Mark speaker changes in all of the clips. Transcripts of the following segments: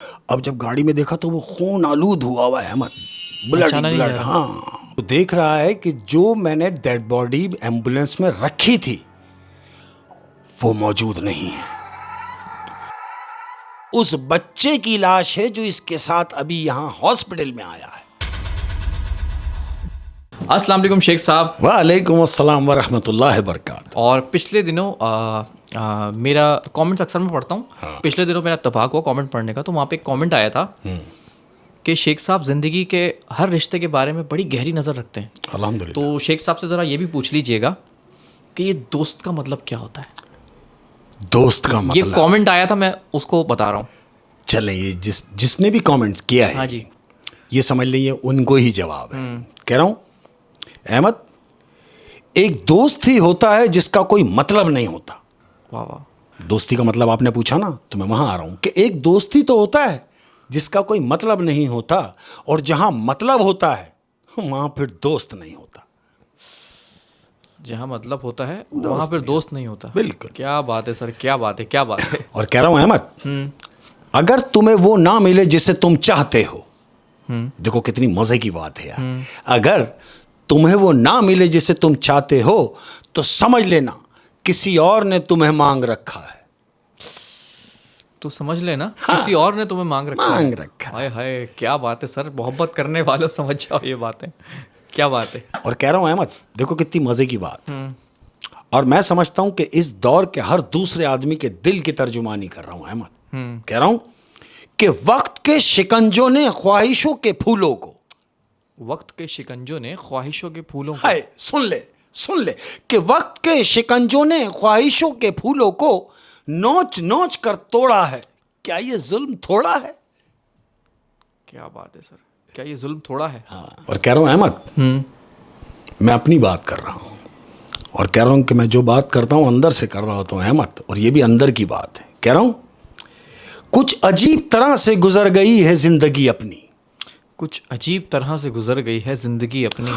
Speaker 1: अब जब गाड़ी में देखा तो वो खून आलूद हुआ है अहमद, ब्लड
Speaker 2: पहचाना नहीं जा
Speaker 1: ब्लड।
Speaker 2: रहा।
Speaker 1: हाँ, तो देख रहा है कि जो मैंने डेड बॉडी एम्बुलेंस में रखी थी वो मौजूद नहीं है। उस बच्चे की लाश है जो इसके साथ अभी यहाँ हॉस्पिटल में आया है।
Speaker 2: अस्सलाम वालेकुम शेख साहब।
Speaker 1: वालेकुम अस्सलाम वरहमतुल्लाहि वबरकातुहू।
Speaker 2: और पिछले दिनों मेरा कमेंट्स अक्सर मैं पढ़ता हूँ।
Speaker 1: हाँ।
Speaker 2: पिछले दिनों मेरा इत्तेफाक हुआ कमेंट पढ़ने का, तो वहाँ पे एक कमेंट आया था कि शेख साहब ज़िंदगी के हर रिश्ते के बारे में बड़ी गहरी नज़र रखते हैं।
Speaker 1: अल्हम्दुलिल्लाह।
Speaker 2: तो शेख साहब से ज़रा ये भी पूछ लीजिएगा कि ये दोस्त का मतलब क्या होता है।
Speaker 1: दोस्त का
Speaker 2: ये
Speaker 1: मतलब,
Speaker 2: कमेंट आया था, मैं उसको बता रहा हूँ।
Speaker 1: चले ये जिसने भी कमेंट्स किया है,
Speaker 2: हाँ जी।
Speaker 1: ये समझ लीजिए उनको ही जवाब है। कह रहा हूं अहमद, एक दोस्त ही होता है जिसका कोई मतलब नहीं होता।
Speaker 2: वाह वाह।
Speaker 1: दोस्ती का मतलब आपने पूछा ना, तो मैं वहां आ रहा हूं कि एक दोस्त ही तो होता है जिसका कोई मतलब नहीं होता, और जहां मतलब होता है वहां फिर दोस्त नहीं होता।
Speaker 2: जहाँ मतलब होता है वहाँ फिर दोस्त नहीं होता।
Speaker 1: बिल्कुल।
Speaker 2: क्या बात है सर, क्या बात है, क्या बात है।
Speaker 1: और कह रहा हूं अहमद, अगर तुम्हें वो ना मिले जिसे तुम चाहते हो, देखो कितनी मजे की बात है यार, अगर तुम्हें वो ना मिले जिसे तुम चाहते हो तो समझ लेना किसी और ने तुम्हें मांग रखा है।
Speaker 2: तो समझ लेना किसी और ने तुम्हें मांग रखा है।
Speaker 1: मांग रखा है।
Speaker 2: हाय हाय, क्या बात है सर, मोहब्बत करने वालों समझ जाओ ये बातें, क्या बात है।
Speaker 1: और कह रहा हूं अहमद, देखो कितनी मजे की बात। और मैं समझता हूं कि इस दौर के हर दूसरे आदमी के दिल की तर्जुमानी कर रहा हूं अहमद। कह रहा हूं कि वक्त के शिकंजों ने ख्वाहिशों के फूलों को,
Speaker 2: वक्त के शिकंजों ने ख्वाहिशों के फूलों को,
Speaker 1: हाय सुन ले कि वक्त के शिकंजों ने ख्वाहिशों के फूलों को नोच नोच कर तोड़ा है। क्या ये जुल्म थोड़ा है?
Speaker 2: क्या बात है सर, क्या ये जुल्म थोड़ा है।
Speaker 1: हाँ। और कह रहा हूं अहमद, मैं अपनी बात कर रहा हूं, और कह रहा हूं कि मैं जो बात करता हूं अंदर से कर रहा होता हूं अहमद, और ये भी अंदर की बात है। कह रहा हूं कुछ अजीब तरह से गुजर गई है जिंदगी अपनी।
Speaker 2: कुछ अजीब तरह से गुजर गई है जिंदगी अपनी।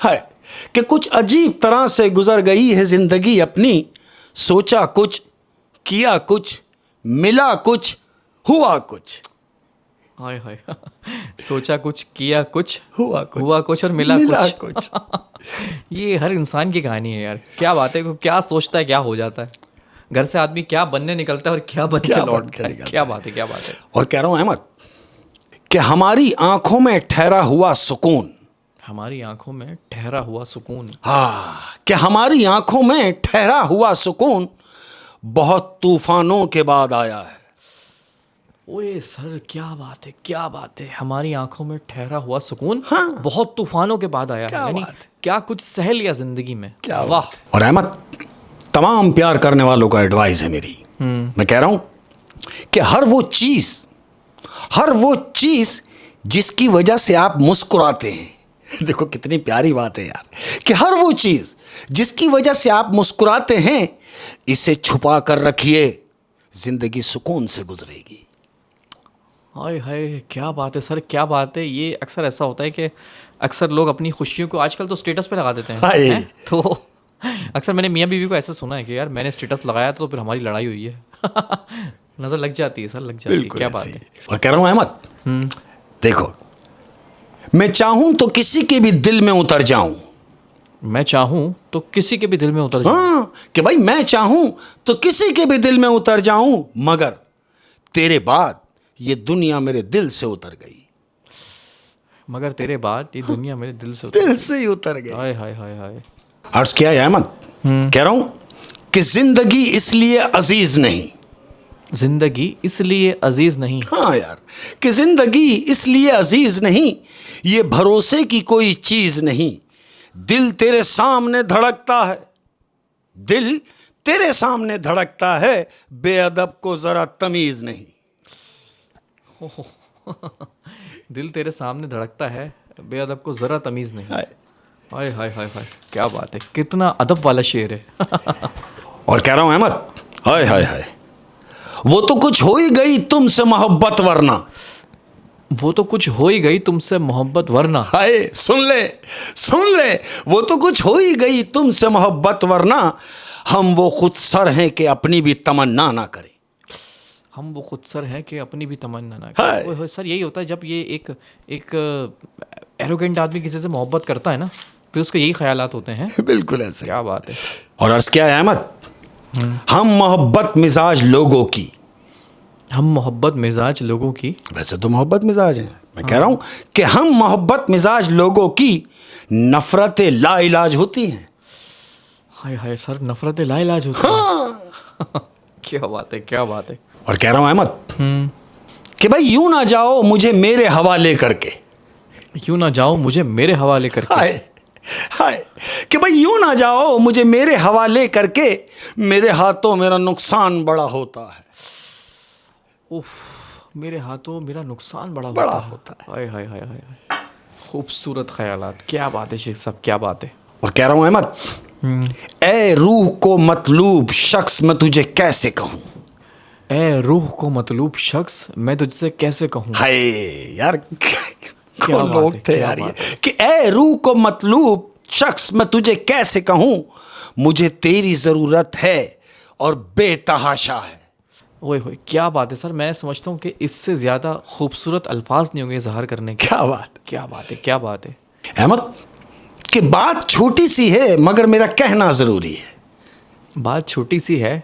Speaker 1: हाय कि कुछ अजीब तरह से गुजर गई है जिंदगी अपनी। सोचा कुछ, किया कुछ, मिला कुछ, हुआ कुछ।
Speaker 2: हाय हाय। सोचा कुछ, किया कुछ,
Speaker 1: हुआ
Speaker 2: कुछ और मिला
Speaker 1: कुछ।
Speaker 2: ये हर इंसान की कहानी है यार। क्या बात है, क्या सोचता है क्या हो जाता है। घर से आदमी क्या बनने निकलता है और क्या बन के लौटता है। क्या बात है, क्या बात है।
Speaker 1: और कह रहा हूं अहमद कि हमारी आंखों में ठहरा हुआ सुकून,
Speaker 2: हमारी आंखों में ठहरा हुआ सुकून,
Speaker 1: कि हमारी आंखों में ठहरा हुआ सुकून बहुत तूफानों के बाद आया है।
Speaker 2: ओए सर, क्या बात है, क्या बात है। हमारी आंखों में ठहरा हुआ सुकून बहुत तूफानों के बाद आया है। यानी क्या कुछ सह लिया जिंदगी में।
Speaker 1: क्या
Speaker 2: वाह।
Speaker 1: और अहमद, तमाम प्यार करने वालों का एडवाइस है मेरी। मैं कह रहा हूं कि हर वो चीज जिसकी वजह से आप मुस्कुराते हैं, देखो कितनी प्यारी बात है यार, कि हर वो चीज जिसकी वजह से आप मुस्कुराते हैं, इसे छुपा कर रखिए, जिंदगी सुकून से गुजरेगी।
Speaker 2: हाय हाय, क्या बात है सर, क्या बात है। ये अक्सर ऐसा होता है कि अक्सर लोग अपनी खुशियों को आजकल तो स्टेटस पे लगा देते हैं। तो अक्सर मैंने मियाँ बीवी को ऐसा सुना है कि यार मैंने स्टेटस लगाया तो फिर हमारी लड़ाई हुई है। नजर लग जाती है सर, लग जाती है। क्या बात है।
Speaker 1: और कह रहा हूं अहमद, देखो मैं चाहूं तो किसी के भी दिल में उतर जाऊं।
Speaker 2: मैं चाहूं तो किसी के भी दिल में उतर जाऊं।
Speaker 1: कि भाई मैं चाहूं तो किसी के भी दिल में उतर जाऊं, मगर तेरे बाद ये दुनिया मेरे दिल से उतर गई।
Speaker 2: मगर तेरे बाद ये दुनिया मेरे दिल से
Speaker 1: ही उतर गई।
Speaker 2: हाय हाय हाय हाय।
Speaker 1: अर्ज किया है अहमद, कह रहा हूं कि जिंदगी इसलिए अजीज नहीं,
Speaker 2: जिंदगी इसलिए अजीज नहीं।
Speaker 1: हाँ यार, कि जिंदगी इसलिए अजीज नहीं, ये भरोसे की कोई चीज नहीं। दिल तेरे सामने धड़कता है, दिल तेरे सामने धड़कता है, बेअदब को जरा तमीज नहीं।
Speaker 2: दिल तेरे सामने धड़कता है, बेअदब को जरा तमीज नहीं। हाय हाय हाय हाय, क्या बात है, कितना अदब वाला शेर है।
Speaker 1: और कह रहा हूं अहमद, हाय हाय हाय, वो तो कुछ हो ही गई तुमसे मोहब्बत वरना,
Speaker 2: वो तो कुछ हो ही गई तुमसे मोहब्बत वरना।
Speaker 1: हाय सुन ले, वो तो कुछ हो ही गई तुमसे मोहब्बत वरना, हम वो खुद सर हैं कि अपनी भी तमन्ना ना करें।
Speaker 2: हम वो खुद सर हैं कि अपनी भी तमन्ना ना
Speaker 1: हाय।
Speaker 2: करें। ओए होए, सर यही होता है जब ये एक एरोगेंट आदमी किसी से मोहब्बत करता है ना, फिर उसके यही ख्यालात होते हैं।
Speaker 1: बिल्कुल ऐसे।
Speaker 2: क्या बात है।
Speaker 1: और अर्ज क्या है अहमद, हम मोहब्बत मिजाज लोगों की,
Speaker 2: हम मोहब्बत मिजाज लोगों की,
Speaker 1: वैसे तो मोहब्बत मिजाज हैं, मैं कह रहा हूं कि हम मोहब्बत मिजाज लोगों की नफरतें लाइलाज होती हैं।
Speaker 2: हाय हाय सर, नफरतें लाइलाज होती हैं। क्या बात है, क्या बात है।
Speaker 1: और कह रहा हूं अहमद कि भाई यूं ना जाओ मुझे मेरे हवाले करके,
Speaker 2: यूं ना जाओ मुझे मेरे हवाले करके।
Speaker 1: हाय हाय, कि भाई यूं ना जाओ मुझे मेरे हवाले करके, मेरे हाथों मेरा नुकसान बड़ा होता है।
Speaker 2: उफ, मेरे हाथों मेरा नुकसान बड़ा
Speaker 1: बड़ा
Speaker 2: होता है। हाय हाय हाय हाय हाय। खूबसूरत ख्यालात। क्या बात है शेख साहब, क्या बात है।
Speaker 1: और कह रहा हूं अहमद, ए रूह को मतलूब शख्स मैं तुझे कैसे कहूं।
Speaker 2: ए रूह को मतलूब शख्स मैं तुझसे कैसे कहूँ।
Speaker 1: हाय यार,
Speaker 2: क्या
Speaker 1: कौन
Speaker 2: बात
Speaker 1: लोग
Speaker 2: है,
Speaker 1: थे
Speaker 2: क्या
Speaker 1: यार ये,
Speaker 2: बात है।
Speaker 1: कि ए रूह को मतलूब शख्स मैं तुझे कैसे कहूं, मुझे तेरी जरूरत है और बेतहाशा है।
Speaker 2: ओए होए, क्या बात है सर। मैं समझता हूँ कि इससे ज़्यादा खूबसूरत अल्फाज नहीं होंगे इजहार करने के।
Speaker 1: क्या बात।
Speaker 2: क्या बात है, क्या बात है।
Speaker 1: अहमद, कि बात छोटी सी है मगर मेरा कहना जरूरी है।
Speaker 2: बात छोटी सी है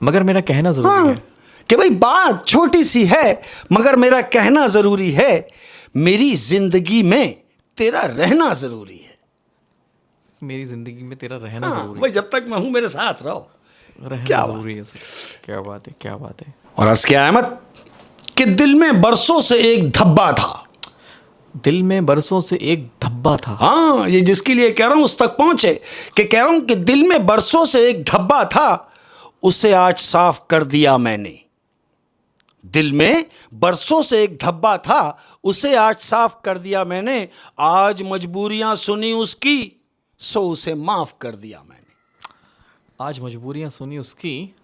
Speaker 2: मगर मेरा कहना ज़रूरी है।
Speaker 1: कि भाई बात छोटी सी है मगर मेरा कहना जरूरी है, मेरी जिंदगी में तेरा रहना जरूरी है।
Speaker 2: मेरी ज़िंदगी में तेरा रहना ज़रूरी
Speaker 1: भाई जब तक मैं हूं मेरे साथ रहो।
Speaker 2: है। रहना
Speaker 1: क्या बात।
Speaker 2: ज़रूरी है सर। क्या बात है, क्या बात है।
Speaker 1: और अर्ज क्या अहमद, कि दिल में बरसों से एक धब्बा था।
Speaker 2: दिल में बरसों से एक धब्बा था।
Speaker 1: हाँ, ये जिसके लिए कह रहा हूं उस तक पहुंचे, कि कह रहा हूं कि दिल में बरसों से एक धब्बा था, उसे आज साफ कर दिया मैंने। दिल में बरसों से एक धब्बा था, उसे आज साफ कर दिया मैंने। आज मजबूरियां सुनी उसकी, सो उसे माफ कर दिया मैंने।
Speaker 2: आज मजबूरियां सुनी उसकी,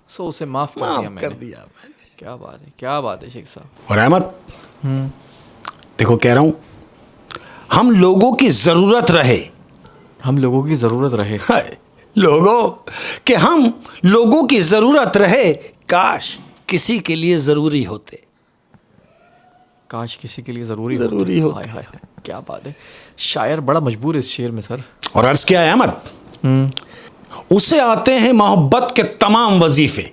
Speaker 2: सो उसे माफ कर दिया
Speaker 1: माफ
Speaker 2: मैंने।
Speaker 1: कर दिया मैंने।
Speaker 2: क्या बात है, क्या बात है शेख साहब।
Speaker 1: और अहमद, देखो कह रहा हूं, हम लोगों की जरूरत रहे,
Speaker 2: हम लोगों की ज़रूरत रहे।
Speaker 1: हाय, लोगों, कि हम लोगों की जरूरत रहे, काश किसी के लिए जरूरी होते।
Speaker 2: काश किसी के लिए ज़रूरी
Speaker 1: ज़रूरी होते।
Speaker 2: हाय हाय हाय, क्या बात है। शायर बड़ा मजबूर है इस शेर में सर।
Speaker 1: और अर्ज क्या है अहमद, उसे आते हैं मोहब्बत के तमाम वजीफे।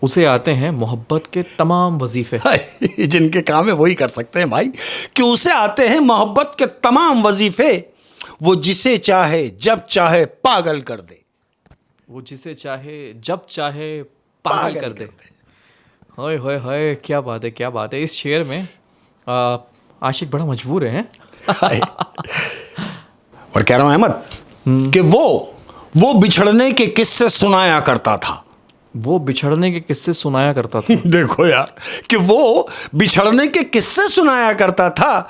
Speaker 2: उसे आते हैं मोहब्बत के तमाम वजीफे।
Speaker 1: हाय, जिनके काम है वही कर सकते हैं भाई, कि उसे आते हैं मोहब्बत के तमाम वजीफे, वो जिसे चाहे जब चाहे पागल कर दे।
Speaker 2: वो जिसे चाहे जब चाहे पागल कर दे। हाय हाय हाय, क्या बात है, क्या बात है। इस शेर में आशिक बड़ा मजबूर है।
Speaker 1: हाय। और कह रहा हूं अहमद, कि वो बिछड़ने के किस्से सुनाया करता था।
Speaker 2: वो बिछड़ने के किस्से सुनाया करता था।
Speaker 1: देखो यार, कि वो बिछड़ने के किस्से सुनाया करता था,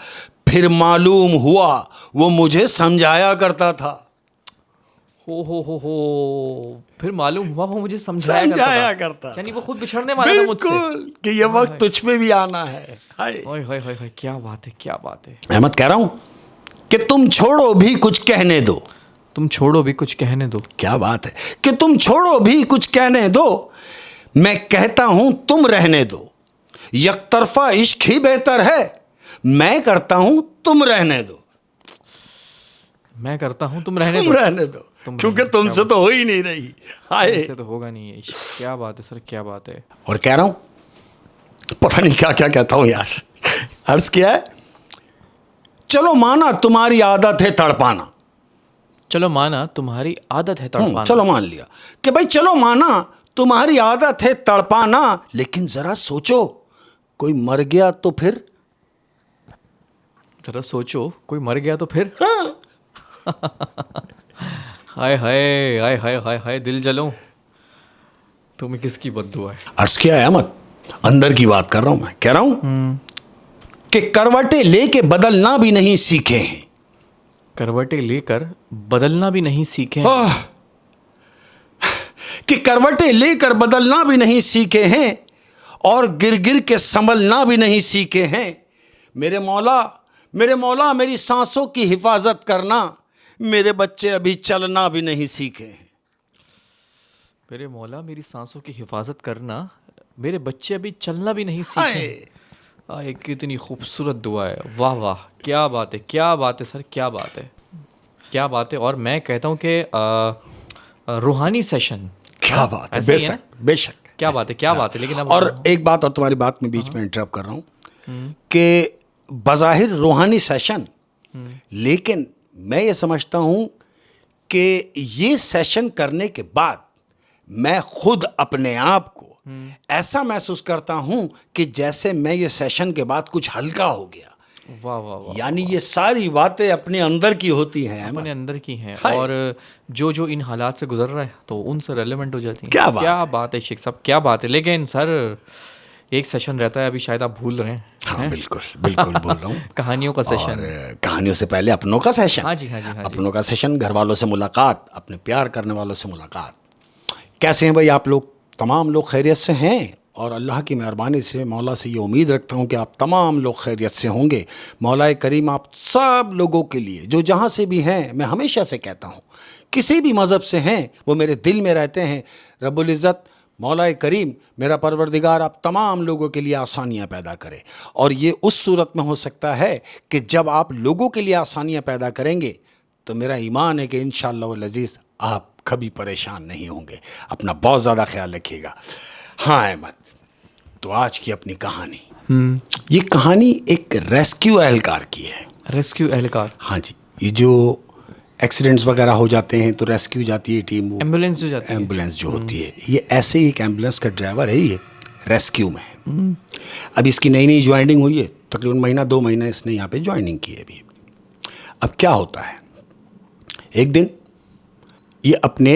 Speaker 1: फिर मालूम हुआ वो मुझे समझाया करता था।
Speaker 2: हो, फिर मालूम हुआ वो मुझे समझाया करता था। यानी वो खुद बिछड़ने वाला था मुझसे।
Speaker 1: बिल्कुल, कि ये वक्त तुझ पे भी आना है। हाय
Speaker 2: हाय हाय हाय हाय, क्या बात है, क्या बात है।
Speaker 1: अहमद, कह रहा हूं कि तुम छोड़ो भी कुछ कहने दो।
Speaker 2: तुम छोड़ो भी कुछ कहने दो।
Speaker 1: क्या बात है, कि तुम छोड़ो भी कुछ कहने दो, मैं कहता हूं तुम रहने दो। यकतरफा इश्क ही बेहतर है, मैं करता हूं तुम रहने दो।
Speaker 2: मैं करता हूं तुम रहने
Speaker 1: तुम
Speaker 2: दो।
Speaker 1: रहने दो,
Speaker 2: तुम
Speaker 1: क्योंकि
Speaker 2: रहने दो।
Speaker 1: तुमसे तो हो ही नहीं रही। हाय।
Speaker 2: ऐसे तो होगा नहीं ये। क्या बात है सर, क्या बात है।
Speaker 1: और कह रहा हूं, पता नहीं क्या क्या कहता हूं यार। अर्ज किया है, चलो माना तुम्हारी आदत है तड़पाना।
Speaker 2: चलो माना तुम्हारी आदत है तड़पाना।
Speaker 1: चलो मान लिया कि भाई चलो माना तुम्हारी आदत है तड़पाना, लेकिन जरा सोचो कोई मर गया तो फिर।
Speaker 2: जरा सोचो कोई मर गया तो फिर। हाय हाय हाय हाय हाय हाय, दिल जलो। तुम्हें किसकी बद्दुआ है।
Speaker 1: अर्ज किया है अहमद, अंदर की बात कर रहा हूं मैं। कह रहा हूं कि करवटें लेके बदलना भी नहीं सीखे हैं।
Speaker 2: करवटें लेकर बदलना भी नहीं सीखे।
Speaker 1: कि करवटें लेकर बदलना भी नहीं सीखे हैं, और गिर गिर के संभलना भी नहीं सीखे हैं। मेरे मौला मेरी सांसों की हिफाजत करना, मेरे बच्चे अभी चलना भी नहीं सीखे हैं।
Speaker 2: मेरे मौला मेरी सांसों की हिफाजत करना, मेरे बच्चे अभी चलना भी नहीं सीखे। आए, कितनी खूबसूरत दुआ है, वाह वाह, क्या बात है, क्या बात है सर, क्या बात है, क्या बात है। और मैं कहता हूँ कि रूहानी सेशन,
Speaker 1: क्या बात है,
Speaker 2: ऐसा ही है
Speaker 1: बेशक बेशक,
Speaker 2: क्या बात है, क्या बात है। लेकिन अब
Speaker 1: और एक बात और, तुम्हारी बात में बीच में इंटरप्ट कर रहा हूँ कि बज़ाहिर रूहानी सेशन, लेकिन मैं ये समझता हूँ कि ये सेशन करने के बाद मैं खुद अपने आप को ऐसा महसूस करता हूँ कि जैसे मैं ये सेशन के बाद कुछ हल्का हो गया।
Speaker 2: वाह वाह वाह,
Speaker 1: यानी ये सारी बातें अपने अंदर की होती हैं,
Speaker 2: अपने अंदर की हैं, और जो जो इन हालात से गुजर रहा है तो उनसे रेलेवेंट हो जाती हैं।
Speaker 1: क्या
Speaker 2: बात है शेख साहब, क्या बात है। लेकिन सर एक सेशन रहता है, अभी शायद आप भूल रहे हैं।
Speaker 1: हाँ बिल्कुल बिल्कुल बोल रहा हूँ।
Speaker 2: कहानियों का सेशन,
Speaker 1: और कहानियों से पहले अपनों का सेशन।
Speaker 2: हाँ जी हाँ जी हाँ जी।
Speaker 1: अपनों का सेशन, घर वालों से मुलाकात, अपने प्यार करने वालों से मुलाकात। कैसे हैं भाई आप लोग? तमाम लोग खैरियत से हैं, और अल्लाह की मेहरबानी से मौला से ये उम्मीद रखता हूँ कि आप तमाम लोग खैरियत से होंगे। मौला करीम आप सब लोगों के लिए, जो जहाँ से भी हैं, मैं हमेशा से कहता हूँ किसी भी मज़हब से हैं, वो मेरे दिल में रहते हैं। रब्बुल इज़्ज़त मौला करीम मेरा परवरदिगार आप तमाम लोगों के लिए आसानियाँ पैदा करे, और ये उस सूरत में हो सकता है कि जब आप लोगों के लिए आसानियाँ पैदा करेंगे तो मेरा ईमान है कि इंशाअल्लाह वल अज़ीज़ आप कभी परेशान नहीं होंगे। अपना बहुत ज़्यादा ख्याल रखिएगा। हाँ अहमद, तो आज की अपनी कहानी, ये कहानी एक रेस्क्यू एहलकार की है।
Speaker 2: रेस्क्यू एहलकार?
Speaker 1: हाँ जी, ये जो एक्सीडेंट्स वगैरह हो जाते हैं तो रेस्क्यू जाती है टीम,
Speaker 2: एम्बुलेंस जो जाती है,
Speaker 1: एम्बुलेंस जो होती है, ये ऐसे ही एक एम्बुलेंस का ड्राइवर है, ये रेस्क्यू में है। अब इसकी नई नई ज्वाइनिंग हुई है, तकरीबन महीना 2 महीना इसने यहाँ पे ज्वाइनिंग की है अभी। अब क्या होता है, एक दिन ये अपने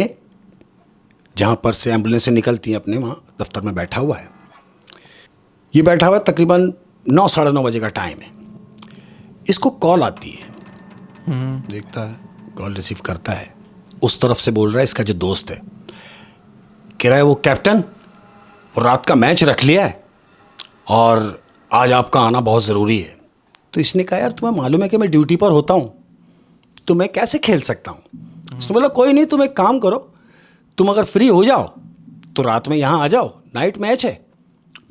Speaker 1: जहाँ पर से एम्बुलेंस निकलती हैं अपने वहाँ दफ्तर में बैठा हुआ है। ये बैठा हुआ है, तकरीबन 9 साढ़े 9 बजे का टाइम है। इसको कॉल आती है, देखता है, कॉल रिसीव करता है। उस तरफ से बोल रहा है इसका जो दोस्त है, कह रहा है वो कैप्टन, वो रात का मैच रख लिया है और आज आपका आना बहुत ज़रूरी है। तो इसने कहा यार तुम्हें मालूम है कि मैं ड्यूटी पर होता हूँ, तो मैं कैसे खेल सकता हूँ। उसने बोला कोई नहीं, तुम एक काम करो, तुम अगर फ्री हो जाओ तो रात में यहाँ आ जाओ, नाइट मैच है,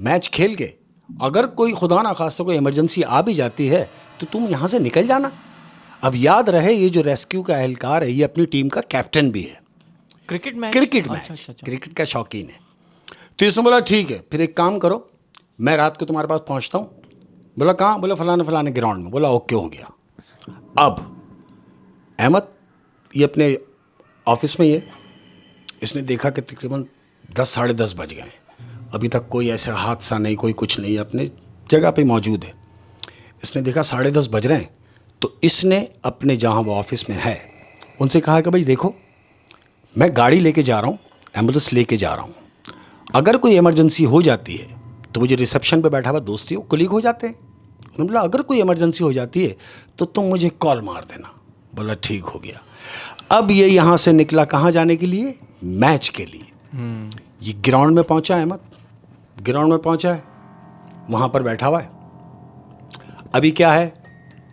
Speaker 1: मैच खेल के अगर कोई खुदा ना खास्ता कोई इमरजेंसी आ भी जाती है तो तुम यहाँ से निकल जाना। अब याद रहे ये जो रेस्क्यू का एहलकार है ये अपनी टीम का कैप्टन भी है।
Speaker 2: Cricket match?
Speaker 1: अच्छा। क्रिकेट का शौकीन है। तो इसने बोला ठीक है, फिर एक काम करो, मैं रात को तुम्हारे पास पहुँचता हूँ। बोला कहाँ? बोला फलाने ग्राउंड में। बोला ओके, हो गया। अब अहमद ये अपने ऑफिस में ये इसने देखा कि तकरीबन 10 साढ़े 10 बज गए, अभी तक कोई ऐसा हादसा नहीं, कोई कुछ नहीं, अपने जगह पे मौजूद है। इसने देखा 10:30 बज रहे हैं, तो इसने अपने जहाँ वो ऑफिस में है उनसे कहा कि भाई देखो मैं गाड़ी लेके जा रहा हूँ, एम्बुलेंस लेके जा रहा हूँ, अगर कोई इमरजेंसी हो जाती है तो वो जो रिसेप्शन पे बैठा हुआ दोस्त है वो कुलीग हो जाते हैं। उन्होंने बोला अगर कोई इमरजेंसी हो जाती है तो तुम मुझे कॉल मार देना। बोला ठीक हो गया। अब ये यहाँ से निकला कहाँ जाने के लिए? मैच के लिए। ये ग्राउंड में पहुँचा है, ग्राउंड में पहुँचा है, वहाँ पर बैठा हुआ है। अभी क्या है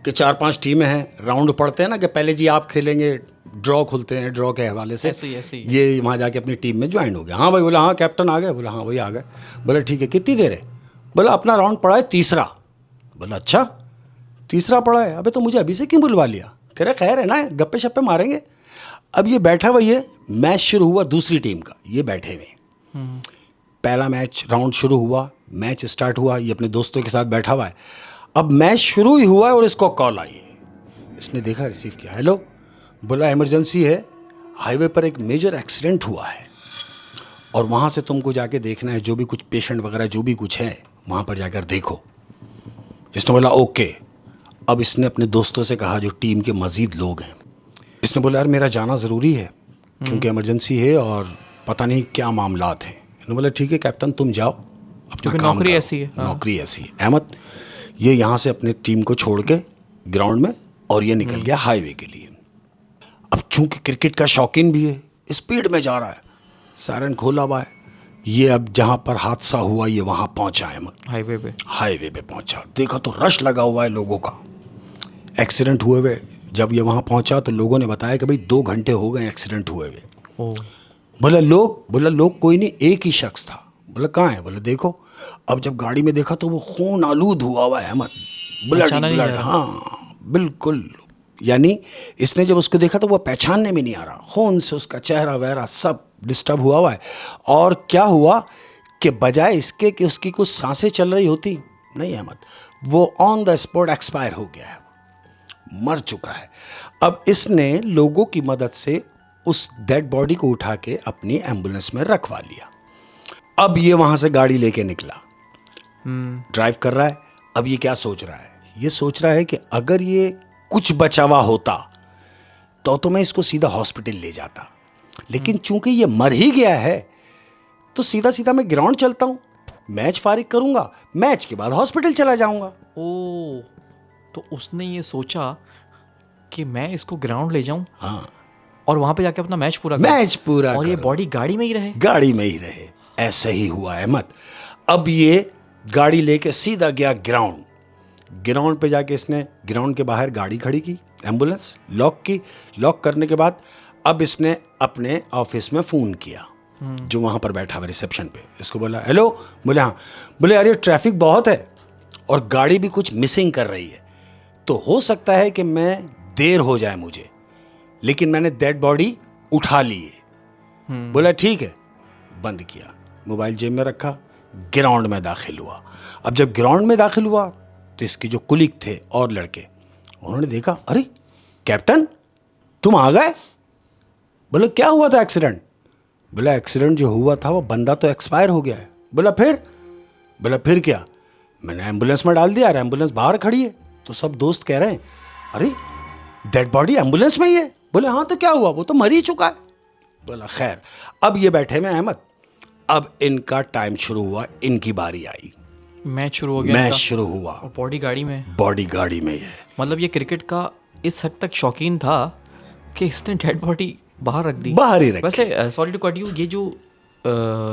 Speaker 1: कि 4-5 टीमें हैं, राउंड पड़ते हैं ना कि पहले जी आप खेलेंगे, ड्रॉ खुलते हैं, ड्रॉ के हवाले से
Speaker 2: ऐसे ही।
Speaker 1: ये वहाँ जाके अपनी टीम में ज्वाइन हो गया। हाँ भाई, बोला हाँ कैप्टन आ गए। बोला हाँ भाई आ गए। बोला ठीक है, कितनी देर है? बोला अपना राउंड पड़ा है तीसरा। बोला अच्छा तीसरा पड़ा है, अबे तो मुझे अभी से क्यों बुलवा लिया? कह रहे खैर है ना, गप्पे शप्पे मारेंगे। अब ये बैठा हुआ, ये मैच शुरू हुआ दूसरी टीम का, ये बैठे हुए। पहला मैच राउंड शुरू हुआ, मैच स्टार्ट हुआ, ये अपने दोस्तों के साथ बैठा हुआ है। अब मैच शुरू ही हुआ है और इसको कॉल आई है। इसने देखा, रिसीव किया, हेलो। बोला इमरजेंसी है, हाईवे पर एक मेजर एक्सीडेंट हुआ है और वहाँ से तुमको जाके देखना है, जो भी कुछ पेशेंट वगैरह जो भी कुछ है वहाँ पर जाकर देखो। इसने बोला ओके। अब इसने अपने दोस्तों से कहा जो टीम के मज़ीद लोग हैं, इसने बोला यार मेरा जाना ज़रूरी है क्योंकि इमरजेंसी है और पता नहीं क्या मामलात हैं। इन्होंने बोला ठीक है कैप्टन तुम जाओ, अपना काम
Speaker 2: नौकरी
Speaker 1: करो।
Speaker 2: ऐसी है।
Speaker 1: नौकरी ऐसी है। अहमद ये यहाँ से अपने टीम को छोड़ के ग्राउंड में और ये निकल गया हाईवे के लिए। अब चूंकि क्रिकेट का शौकीन भी है, स्पीड में जा रहा है, सायरन खोला हुआ है। ये अब जहाँ पर हादसा हुआ ये वहाँ पहुँचा है, हाईवे पे पहुँचा, देखा तो रश लगा हुआ है लोगों का एक्सीडेंट हुए हुए। जब ये वहाँ पहुँचा तो लोगों ने बताया कि भाई 2 घंटे हो गए एक्सीडेंट हुए हुए। बोला लोग कोई नहीं, एक ही शख्स था, बोला कहाँ है? बोले देखो। अब जब गाड़ी में देखा तो वो खून आलूद हुआ है अहमद, ब्लड
Speaker 2: पहचाना नहीं जा
Speaker 1: ब्लड,
Speaker 2: रहा।
Speaker 1: हाँ बिल्कुल। यानी इसने जब उसको देखा तो वो पहचानने में नहीं आ रहा, खून से उसका चेहरा वगैरह सब डिस्टर्ब हुआ है। और क्या हुआ कि बजाय इसके कि उसकी कुछ सांसें चल रही होती, नहीं अहमद, वो ऑन द स्पॉट एक्सपायर हो गया है, मर चुका है। अब इसने लोगों की मदद से उस डेड बॉडी को उठा के अपनी एम्बुलेंस में रखवा लिया। अब ये वहां से गाड़ी लेके निकला, ड्राइव कर रहा है। अब ये क्या सोच रहा है? ये सोच रहा है कि अगर ये कुछ बचावा होता तो मैं इसको सीधा हॉस्पिटल ले जाता, लेकिन चूंकि ये मर ही गया है तो सीधा सीधा मैं ग्राउंड चलता हूं, मैच फारिग करूंगा, मैच के बाद हॉस्पिटल चला जाऊंगा।
Speaker 2: ओ, तो उसने ये सोचा कि मैं इसको ग्राउंड ले जाऊं,
Speaker 1: हाँ,
Speaker 2: और वहां पे जाके अपना मैच पूरा करूं,
Speaker 1: मैच पूरा
Speaker 2: और ये
Speaker 1: करो।
Speaker 2: बॉडी गाड़ी में ही रहे।
Speaker 1: गाड़ी में ही रहे। ऐसे ही हुआ अहमद। अब ये गाड़ी लेके सीधा गया ग्राउंड। ग्राउंड पे जाके इसने ग्राउंड के बाहर गाड़ी खड़ी की, एम्बुलेंस लॉक की। लॉक करने के बाद अब इसने अपने ऑफिस में फ़ोन किया, जो वहाँ पर बैठा हुआ रिसेप्शन पे। इसको बोला हेलो। बोले हाँ। बोले यार ये ट्रैफिक बहुत है और गाड़ी भी कुछ मिसिंग कर रही है, तो हो सकता है कि मैं देर हो जाए मुझे, लेकिन मैंने डेड बॉडी उठा ली है। बोला ठीक है। बंद किया, मोबाइल जेब में रखा, ग्राउंड में दाखिल हुआ। अब जब ग्राउंड में दाखिल हुआ तो इसके जो कुलीग थे और लड़के, उन्होंने देखा अरे कैप्टन तुम आ गए। बोले क्या हुआ था? एक्सीडेंट। बोला एक्सीडेंट जो हुआ था वो बंदा तो एक्सपायर हो गया है। बोला फिर? बोला फिर क्या? मैंने एम्बुलेंस में डाल दिया, एम्बुलेंस बाहर खड़ी है, तो सब दोस्त कह रहे हैं अरे डेड बॉडी एम्बुलेंस में ही है। बोले हाँ तो क्या हुआ, वो तो मर ही चुका है। बोला खैर। अब ये बैठे में अहमद, अब इनका टाइम शुरू हुआ, इनकी बारी आई,
Speaker 2: मैच शुरू हो गया।
Speaker 1: मैच शुरू हुआ।
Speaker 2: और बॉडी गाड़ी में।
Speaker 1: बॉडी गाड़ी में है।
Speaker 2: मतलब ये क्रिकेट का इस हद तक शौकीन था कि इसने डेड बॉडी बाहर रख दी।
Speaker 1: बाहर ही रखी।
Speaker 2: वैसे सॉरी टू कट यू, ये जो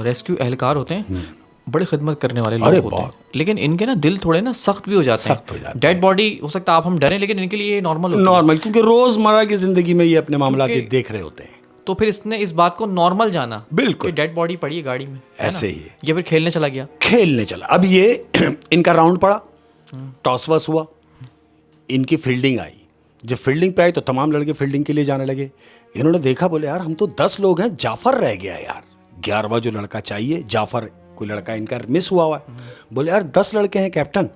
Speaker 2: रेस्क्यू एहलकार होते हैं बड़े खिदमत करने वाले
Speaker 1: अरे
Speaker 2: लोग होते हैं, लेकिन इनके ना दिल थोड़े ना सख्त भी हो जाते
Speaker 1: सख्त हो जाते
Speaker 2: हैं। डेड बॉडी हो सकता है आप हम डरें, लेकिन इनके लिए ये नॉर्मल होती है।
Speaker 1: नॉर्मल, क्योंकि रोजमर्रा की जिंदगी में ये अपने मामला
Speaker 2: क्योंकि-
Speaker 1: देख रहे होते हैं।
Speaker 2: तो फिर इसने इस बात को नॉर्मल जाना,
Speaker 1: बिल्कुल।
Speaker 2: कि डेड बॉडी पड़ी है गाड़ी में, है ना?
Speaker 1: ऐसे ही है।
Speaker 2: ये फिर खेलने चला गया।
Speaker 1: खेलने चला। अब ये इनका राउंड पड़ा, टॉस वॉस हुआ, इनकी फील्डिंग आई। जब फील्डिंग पे आई तो तमाम लड़के फील्डिंग के लिए जाने लगे। इन्होंने देखा, बोले यार हम तो 10 लोग हैं, जाफर रह गया यार, 11वां जो लड़का चाहिए, जाफर कोई लड़का इनका मिस हुआ है। बोले यार 10 लड़के हैं कैप्टन,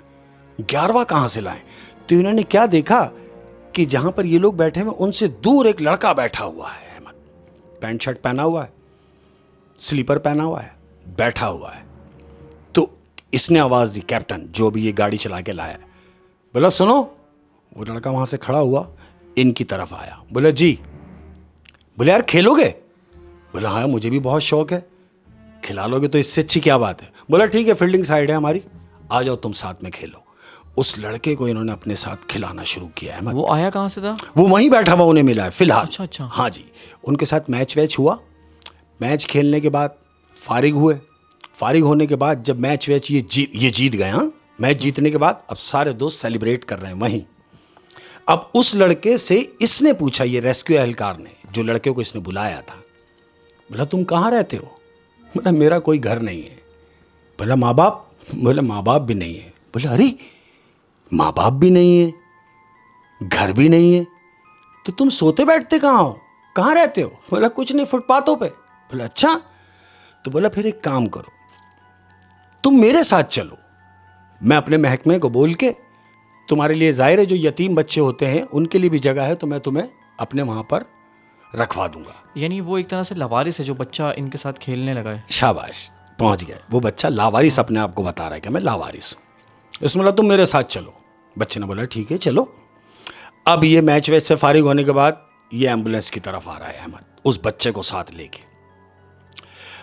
Speaker 1: 11वां कहाँ से लाएं? तो इन्होंने क्या देखा कि जहां पर ये लोग बैठे हैं उनसे दूर एक लड़का बैठा हुआ है अहमद, पैंट शर्ट पहना हुआ है, स्लीपर पहना हुआ है, बैठा हुआ है। तो इसने आवाज़ दी, कैप्टन जो भी ये गाड़ी चला के लाया है। बोला सुनो। वो लड़का वहाँ से खड़ा हुआ, इनकी तरफ आया, बोला जी। बोले यार खेलोगे? बोला हाँ मुझे भी बहुत शौक है, खिला लोगे तो इससे अच्छी क्या बात है। बोला ठीक है, फील्डिंग साइड है हमारी, आ जाओ तुम साथ में खेलो। उस लड़के को इन्होंने अपने साथ खिलाना शुरू किया है।
Speaker 2: वो आया कहाँ से था?
Speaker 1: वो वहीं बैठा हुआ उन्हें मिला है फिलहाल।
Speaker 2: अच्छा अच्छा।
Speaker 1: हाँ जी, उनके साथ मैच वैच हुआ। मैच खेलने के बाद फारिग हुए। फारिग होने के बाद जब मैच वैच ये जीत गए। हाँ, मैच जीतने के बाद अब सारे दोस्त सेलिब्रेट कर रहे हैं वहीं। अब उस लड़के से इसने पूछा, ये रेस्क्यू एहलकार ने, जो लड़के को इसने बुलाया था, बोला तुम कहाँ रहते हो? बोला मेरा कोई घर नहीं है। बोला माँ बाप? बोला माँ बाप भी नहीं है। बोला अरे माँ बाप भी नहीं है, घर भी नहीं है, तो तुम सोते बैठते कहाँ हो, कहाँ रहते हो? बोला कुछ नहीं, फुटपाथों पे। बोला अच्छा। तो बोला फिर एक काम करो, तुम मेरे साथ चलो, मैं अपने महकमे को बोल के तुम्हारे लिए, जाहिर है जो यतीम बच्चे होते हैं उनके लिए भी जगह है, तो मैं तुम्हें अपने वहाँ पर रखवा दूंगा।
Speaker 2: यानी वो एक तरह से लावारिस है जो बच्चा इनके साथ खेलने लगा है।
Speaker 1: शाबाश, पहुँच गया। वो बच्चा लावारिस अपने आप को बता रहा है कि मैं लावारिस हूँ। इसने बोला तुम मेरे साथ चलो। बच्चे ने बोला ठीक है चलो। अब ये मैच वैच से फारिग होने के बाद ये एम्बुलेंस की तरफ आ रहा है अहमद, उस बच्चे को साथ लेके।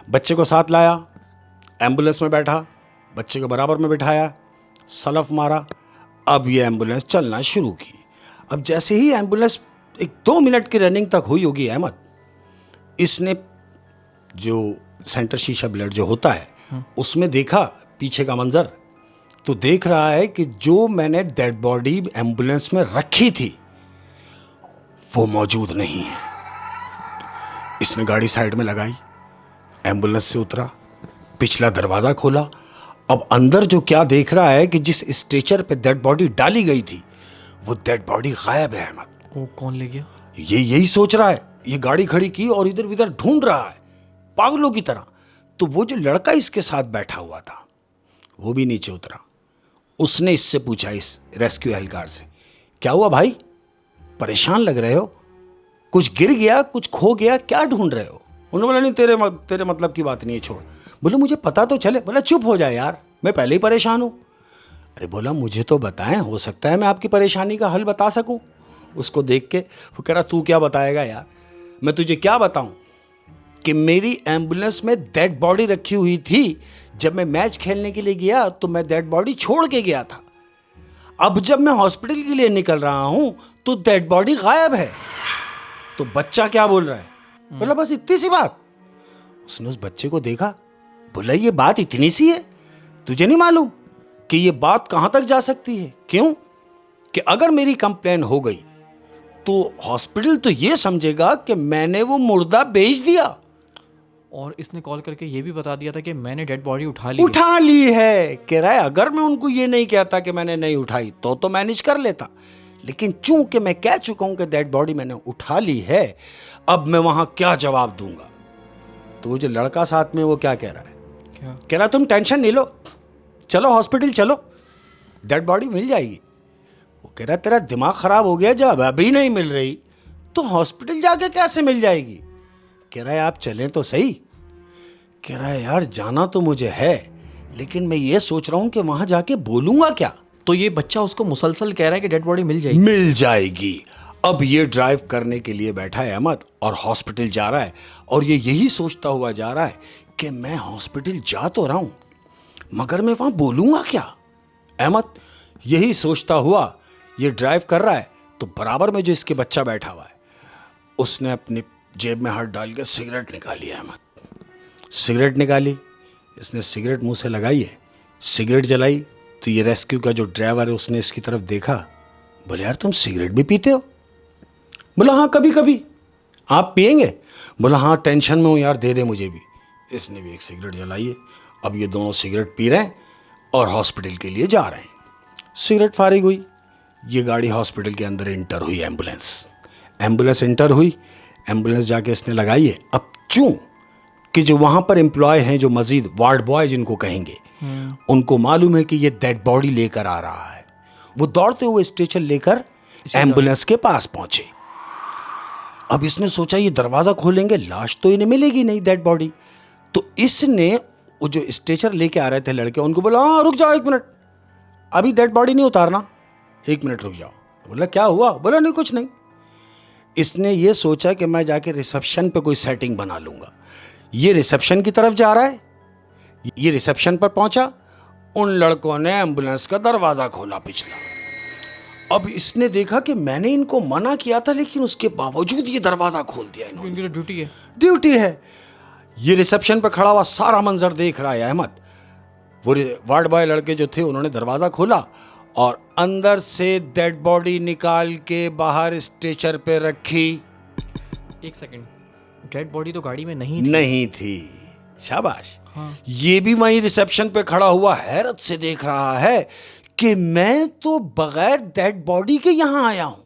Speaker 1: बच्चे को साथ लाया, एम्बुलेंस में बैठा, बच्चे को बराबर में बिठाया, सलफ मारा। अब ये एम्बुलेंस चलना शुरू की। अब जैसे ही एम्बुलेंस 1-2 मिनट की रनिंग तक हुई होगी अहमद, इसने जो सेंटर शीशा ब्लेड जो होता है उसमें देखा पीछे का मंजर, तो देख रहा है कि जो मैंने डेड बॉडी एम्बुलेंस में रखी थी वो मौजूद नहीं है। इसने गाड़ी साइड में लगाई, एम्बुलेंस से उतरा, पिछला दरवाज़ा खोला। अब अंदर जो क्या देख रहा है कि जिस स्ट्रेचर पे डेड बॉडी डाली गई थी वो डेड बॉडी गायब है अहमद।
Speaker 2: वो कौन ले गया?
Speaker 1: ये यही सोच रहा है, ये गाड़ी खड़ी की और इधर उधर ढूंढ रहा है पागलों की तरह। तो वो जो लड़का इसके साथ बैठा हुआ था वो भी नीचे उतरा। उसने इससे पूछा, इस रेस्क्यू एहलकार से, क्या हुआ भाई, परेशान लग रहे हो, कुछ गिर गया, कुछ खो गया, क्या ढूंढ रहे हो? उन्होंने बोला नहीं, तेरे मतलब की बात नहीं है, छोड़। बोले मुझे पता तो चले। बोला चुप हो जाए यार, मैं पहले ही परेशान हूँ। अरे बोला मुझे तो बताएं, हो सकता है मैं आपकी परेशानी का हल बता सकूं। उसको देख के वो कह रहा तू क्या बताएगा यार, मैं तुझे क्या बताऊं कि मेरी एम्बुलेंस में डेड बॉडी रखी हुई थी। जब मैं मैच खेलने के लिए गया तो मैं डेड बॉडी छोड़ के गया था। अब जब मैं हॉस्पिटल के लिए निकल रहा हूं तो डेड बॉडी गायब है। तो बच्चा क्या बोल रहा है? बोला बस इतनी सी बात। उसने उस बच्चे को देखा, बोला ये बात इतनी सी है, तुझे नहीं मालूम कि ये बात कहां तक जा सकती है? क्यों कि अगर मेरी कंप्लेन हो गई तो हॉस्पिटल तो ये समझेगा कि मैंने वो मुर्दा बेच दिया।
Speaker 2: और इसने कॉल करके ये भी बता दिया था कि मैंने डेड बॉडी उठा
Speaker 1: ली है। कह रहा है अगर मैं उनको ये नहीं कहता कि मैंने नहीं उठाई तो मैनेज कर लेता, लेकिन चूंकि मैं कह चुका हूं कि डेड बॉडी मैंने उठा ली है, अब मैं वहां क्या जवाब दूंगा? तो वो जो लड़का साथ में वो क्या कह रहा है?
Speaker 2: क्या
Speaker 1: कह रहा तुम टेंशन नहीं लो, चलो हॉस्पिटल चलो, डेड बॉडी मिल जाएगी। वो कह रहा तेरा दिमाग खराब हो गया, जब अभी नहीं मिल रही तो हॉस्पिटल जाके कैसे मिल जाएगी? कह रहा है आप चलें तो सही। कह रहा है यार जाना तो मुझे है, लेकिन मैं ये सोच रहा हूं कि वहां जाके बोलूंगा क्या?
Speaker 2: तो ये बच्चा उसको मुसलसल कह रहा है कि डेड बॉडी मिल जाएगी।
Speaker 1: मिल जाएगी। अब ये ड्राइव करने के लिए बैठा है अहमद और हॉस्पिटल जा रहा है, और ये यही सोचता हुआ जा रहा है कि मैं हॉस्पिटल जा तो रहा हूं मगर मैं वहां बोलूंगा क्या? अहमद यही सोचता हुआ ये ड्राइव कर रहा है तो बराबर में जो इसके बच्चा बैठा हुआ है उसने अपनी जेब में हाथ डाल के सिगरेट निकाली। अहमद सिगरेट निकाली, इसने सिगरेट मुंह से लगाई है, सिगरेट जलाई। तो ये रेस्क्यू का जो ड्राइवर है उसने इसकी तरफ देखा, बोले यार तुम सिगरेट भी पीते हो? बोला हाँ कभी कभी। आप पिएंगे? बोला हाँ टेंशन में हूँ यार, दे दे मुझे भी। इसने भी एक सिगरेट जलाई है। अब ये दोनों सिगरेट पी रहे हैं और हॉस्पिटल के लिए जा रहे हैं। सिगरेट फारिग हुई, ये गाड़ी हॉस्पिटल के अंदर इंटर हुई। एम्बुलेंस इंटर हुई, एम्बुलेंस जाके इसने लगाई है। अब चूं कि जो वहाँ पर एम्प्लॉय हैं, जो मजीद वार्ड बॉय जिनको कहेंगे, उनको मालूम है कि ये डेड बॉडी लेकर आ रहा है, वो दौड़ते हुए स्ट्रेचर लेकर एम्बुलेंस के पास पहुंचे। अब इसने सोचा ये दरवाज़ा खोलेंगे, लाश तो इन्हें मिलेगी नहीं, डेड बॉडी। तो इसने वो जो स्ट्रेचर लेके आ रहे थे लड़के, उनको बोला हाँ रुक जाओ 1 मिनट, अभी डेड बॉडी नहीं उतारना, 1 मिनट रुक जाओ। बोला क्या हुआ? बोला नहीं कुछ नहीं। इसने ये सोचा कि मैं जाके रिसेप्शन पे कोई सेटिंग बना लूंगा। ये रिसेप्शन की तरफ जा रहा है, ये रिसेप्शन पर पहुंचा, उन लड़कों ने एम्बुलेंस का दरवाज़ा खोला पिछला। अब इसने देखा कि मैंने इनको मना किया था, लेकिन उसके बावजूद ये दरवाज़ा खोल दिया इन्होंने।
Speaker 2: इनकी ड्यूटी है,
Speaker 1: ड्यूटी है। ये रिसेप्शन पर खड़ा हुआ सारा मंजर देख रहा है अहमद। वो वार्ड बॉय लड़के जो थे उन्होंने दरवाज़ा खोला और अंदर से डेड बॉडी निकाल के बाहर स्ट्रेचर पे रखी।
Speaker 2: 1 सेकंड, डेड बॉडी तो गाड़ी में नहीं
Speaker 1: थी। शाबाश। हाँ। ये भी वहीं रिसेप्शन पे खड़ा हुआ हैरत से देख रहा है कि मैं तो बगैर डेड बॉडी के यहां आया हूं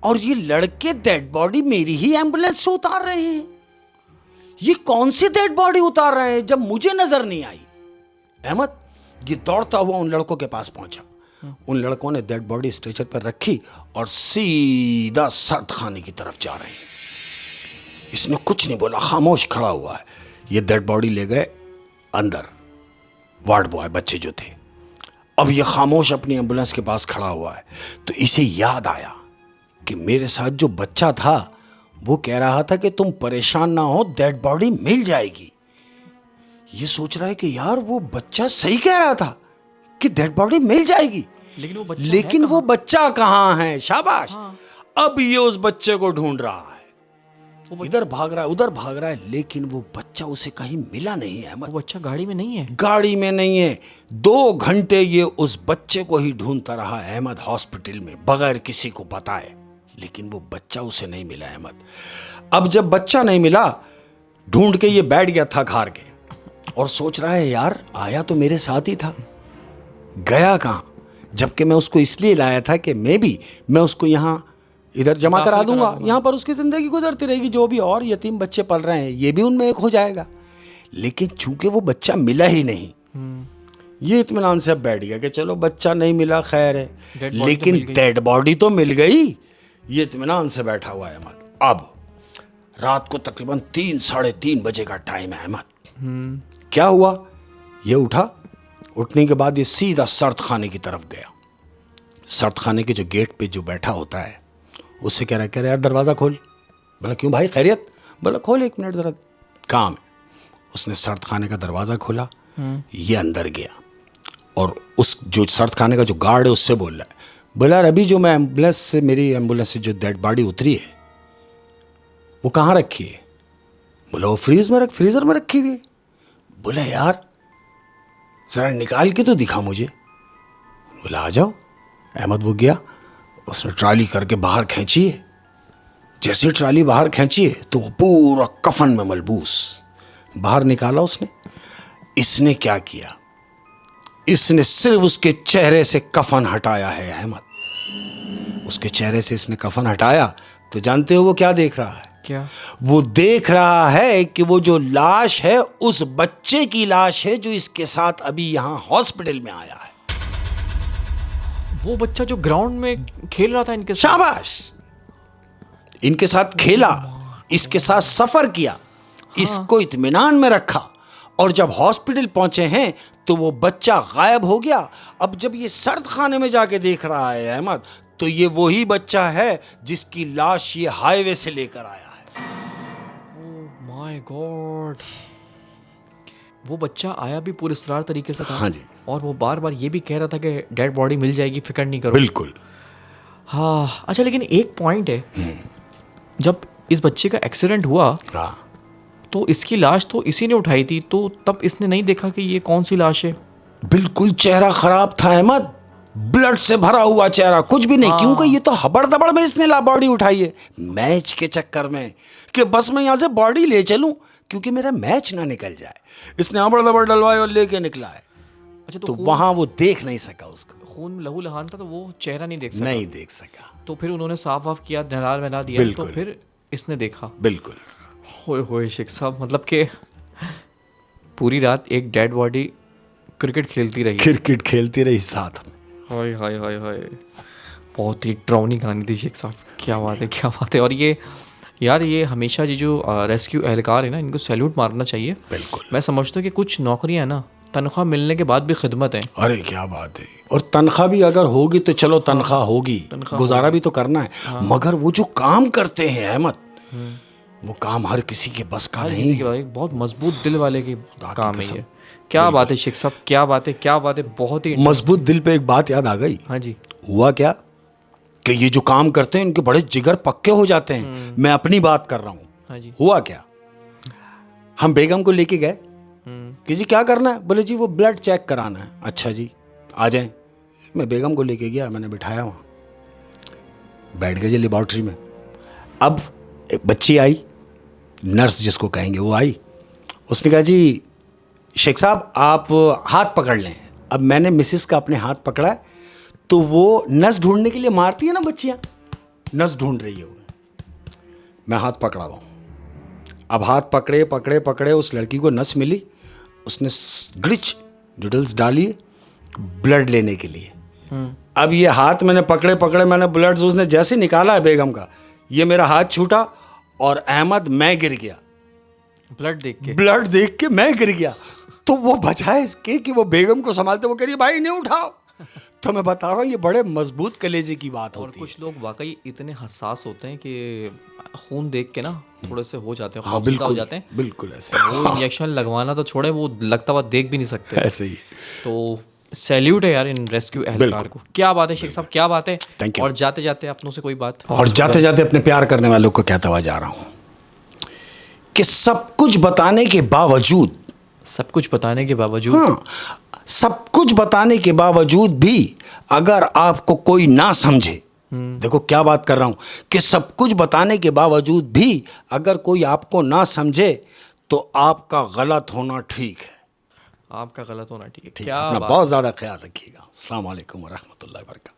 Speaker 1: और ये लड़के डेड बॉडी मेरी ही एम्बुलेंस से उतार रहे हैं। ये कौन सी डेड बॉडी उतार रहे हैं जब मुझे नजर नहीं आई? अहमद ये दौड़ता हुआ उन लड़कों के पास पहुंचा। उन लड़कों ने डेड बॉडी स्ट्रेचर पर रखी और सीधा सर्द खाने की तरफ जा रहे हैं। इसने कुछ नहीं बोला, खामोश खड़ा हुआ है। ये डेड बॉडी ले गए अंदर, वार्ड बॉय बच्चे जो थे। अब ये खामोश अपनी एम्बुलेंस के पास खड़ा हुआ है। तो इसे याद आया कि मेरे साथ जो बच्चा था वो कह रहा था कि तुम परेशान ना हो, डेड बॉडी मिल जाएगी। ये सोच रहा है कि यार वो बच्चा सही कह रहा था कि डेड बॉडी मिल जाएगी, लेकिन वो बच्चा कहाँ है? शाबाश। हाँ। अब ये उस बच्चे को ढूंढ रहा है, इधर भाग रहा है उधर भाग रहा है, लेकिन वो बच्चा उसे कहीं मिला नहीं है।
Speaker 2: वो बच्चा गाड़ी में नहीं है।
Speaker 1: गाड़ी में नहीं है। 2 घंटे ये उस बच्चे को ही ढूंढता रहा अहमद हॉस्पिटल में बगैर किसी को बताए, लेकिन वो बच्चा उसे नहीं मिला अहमद। अब जब बच्चा नहीं मिला, ढूंढ के ये बैठ गया थक हार के और सोच रहा है यार आया तो मेरे साथ ही था, गया कहाँ, जबकि मैं उसको इसलिए लाया था कि मैं उसको यहाँ इधर जमा करा दूंगा, यहाँ पर उसकी ज़िंदगी गुजरती रहेगी, जो भी और यतीम बच्चे पल रहे हैं ये भी उनमें एक हो जाएगा। लेकिन चूंकि वो बच्चा मिला ही नहीं, ये इत्मीनान से अब बैठ गया कि चलो बच्चा नहीं मिला खैर है, लेकिन डेड बॉडी तो मिल गई, ये इत्मीनान से बैठा हुआ है अहमद। अब रात को तकरीबन 3-3:30 बजे का टाइम है अहमद। क्या हुआ, ये उठा, उठने के बाद ये सीधा सर्द खाने की तरफ गया। सर्द खाने के जो गेट पे जो बैठा होता है उससे कह रहा यार दरवाज़ा खोल। बोला क्यों भाई खैरियत? बोला खोल 1 मिनट ज़रा काम है। उसने सर्द खाने का दरवाज़ा खोला, ये अंदर गया और उस जो सर्द खाने का जो गार्ड है उससे बोल रहा है, बोला यार अभी जो मैं मेरी एम्बुलेंस से जो डेड बॉडी उतरी है वो कहाँ रखी है? बोला वो फ्रीज़र में रखी हुई है। बोला यार ज़रा निकाल के तो दिखा मुझे। बोला आ जाओ। अहमद वो गया, उसने ट्राली करके बाहर खींची है। जैसे ही ट्राली बाहर खींची है तो वो पूरा कफन में मलबूस बाहर निकाला उसने। इसने क्या किया, इसने सिर्फ उसके चेहरे से कफन हटाया है अहमद। उसके चेहरे से इसने कफन हटाया तो जानते हो वो क्या देख रहा है?
Speaker 2: क्या? वो
Speaker 1: देख रहा है कि वो जो लाश है उस बच्चे की लाश है जो इसके साथ अभी यहां हॉस्पिटल में आया है।
Speaker 2: वो बच्चा जो ग्राउंड में खेल रहा था इनके साथ।
Speaker 1: शाबाश, इनके साथ खेला, इसके साथ सफर किया, इसको इत्मीनान में रखा, और जब हॉस्पिटल पहुंचे हैं तो वो बच्चा गायब हो गया। अब जब ये सर्द खाने में जाके देख रहा है अहमद तो ये वही बच्चा है जिसकी लाश ये हाईवे से लेकर आया है।
Speaker 2: माय गॉड, वो बच्चा आया भी पुरस्कार तरीके से था।
Speaker 1: हाँ जी।
Speaker 2: और वो बार बार ये भी कह रहा था कि डेड बॉडी मिल जाएगी, फिक्र नहीं करो।
Speaker 1: बिल्कुल।
Speaker 2: हाँ अच्छा, लेकिन एक पॉइंट है, जब इस बच्चे का एक्सीडेंट हुआ तो इसकी लाश तो इसी ने उठाई थी, तो तब इसने नहीं देखा कि ये कौन सी लाश है?
Speaker 1: बिल्कुल चेहरा खराब था अहमद, ब्लड से भरा हुआ चेहरा, कुछ भी नहीं। क्योंकि ये तो हबड़ दबड़ में इसने बॉडी उठाई है, मैच के चक्कर में कि बस मैं यहाँ से बॉडी ले चलूं क्योंकि मेरा मैच ना निकल जाए। इसने हबड़ दबड़ डलवाई और लेके निकला है।
Speaker 2: अच्छा,
Speaker 1: तो वहां वो देख नहीं सका, उसको
Speaker 2: खून में लहू लहान था तो वो चेहरा नहीं देख सका। तो फिर उन्होंने साफ किया, नहला दिया, तो फिर इसने देखा।
Speaker 1: बिल्कुल।
Speaker 2: होए शेख साहब, मतलब कि पूरी रात एक डेड बॉडी क्रिकेट खेलती रही साथ में। हाय हाय हाय हाय, बहुत ही डरावनी कहानी थी शेख साहब। क्या बात है। और ये यार ये हमेशा ये जो रेस्क्यू एहलकार है ना, इनको सैल्यूट मारना चाहिए।
Speaker 1: बिल्कुल।
Speaker 2: मैं समझता हूँ कि कुछ नौकरियाँ हैं ना, तनख्वाह मिलने के बाद भी खिदमत है।
Speaker 1: अरे क्या बात है। और तनख्वाह भी अगर होगी तो चलो तनख्वाह होगी, गुजारा भी तो करना है। हाँ। मगर वो जो काम करते हैं अहमद, वो काम हर किसी के बस का नहीं है।
Speaker 2: बहुत मजबूत दिल वाले की काम है ये। क्या बात है शेख साहब, क्या बात है। बहुत ही
Speaker 1: मजबूत दिल पे एक बात याद आ गई।
Speaker 2: हाँ जी।
Speaker 1: हुआ क्या कि ये जो काम करते हैं इनके बड़े जिगर पक्के हो जाते हैं। मैं अपनी बात कर रहा हूँ।
Speaker 2: हाँ जी।
Speaker 1: हुआ क्या, हम बेगम को लेके गए कि जी क्या करना है? बोले जी वो ब्लड चेक कराना है। अच्छा जी आ जाएं। मैं बेगम को लेके गया, मैंने बिठाया वहाँ, बैठ गए जी लेबॉर्ट्री में। अब एक बच्ची आई, नर्स जिसको कहेंगे, वो आई। उसने कहा जी शेख साहब आप हाथ पकड़ लें। अब मैंने मिसिस का अपने हाथ पकड़ा है, तो वो नस ढूंढने के लिए मारती है ना बच्चियाँ, नस ढूंढ रही है वो। मैं हाथ पकड़ा हुआ हूँ। अब हाथ पकड़े उस लड़की को नस मिली, उसने ग्लिच डिटेल्स डाली ब्लड लेने के लिए। अब ये हाथ मैंने पकड़े मैंने ब्लड उसने जैसे निकाला है बेगम का, ये मेरा हाथ छूटा और अहमद मैं गिर गया।
Speaker 2: ब्लड देख के
Speaker 1: मैं गिर गया। तो वो बचाए इसके कि वो बेगम को संभालते, वो कह रही भाई नहीं उठाओ। तो मैं बता रहा हूँ ये बड़े मजबूत कलेजे की बात होती है।
Speaker 2: और कुछ लोग वाकई इतने हसास होते हैं कि खून देख के ना थोड़े से हो जाते हैं।
Speaker 1: हाँ बिल्कुल हो जाते हैं। बिल्कुल ऐसे।
Speaker 2: वो इंजेक्शन लगवाना तो छोड़े, वो लगता हुआ देख भी नहीं सकते।
Speaker 1: ऐसे ही।
Speaker 2: तो सैल्यूट है यार इन रेस्क्यू एहलकार को। क्या बात है शेख साहब, क्या बात है।
Speaker 1: Thank you.
Speaker 2: और जाते जाते अपनों से कोई बात,
Speaker 1: और जाते जाते अपने प्यार करने वालों को कहता हुआ जा रहा हूँ कि सब कुछ बताने के बावजूद,
Speaker 2: सब कुछ बताने के बावजूद,
Speaker 1: हाँ, सब कुछ बताने के बावजूद भी अगर आपको कोई ना समझे, देखो क्या बात कर रहा हूं कि सब कुछ बताने के बावजूद भी अगर कोई आपको ना समझे तो आपका गलत होना ठीक है।
Speaker 2: आपका गलत होना ठीक है।
Speaker 1: ठीक है,
Speaker 2: क्या
Speaker 1: अपना
Speaker 2: बात
Speaker 1: बहुत ज़्यादा ख्याल रखिएगा। अस्सलाम वालेकुम व रहमतुल्लाहि व बरकातहू।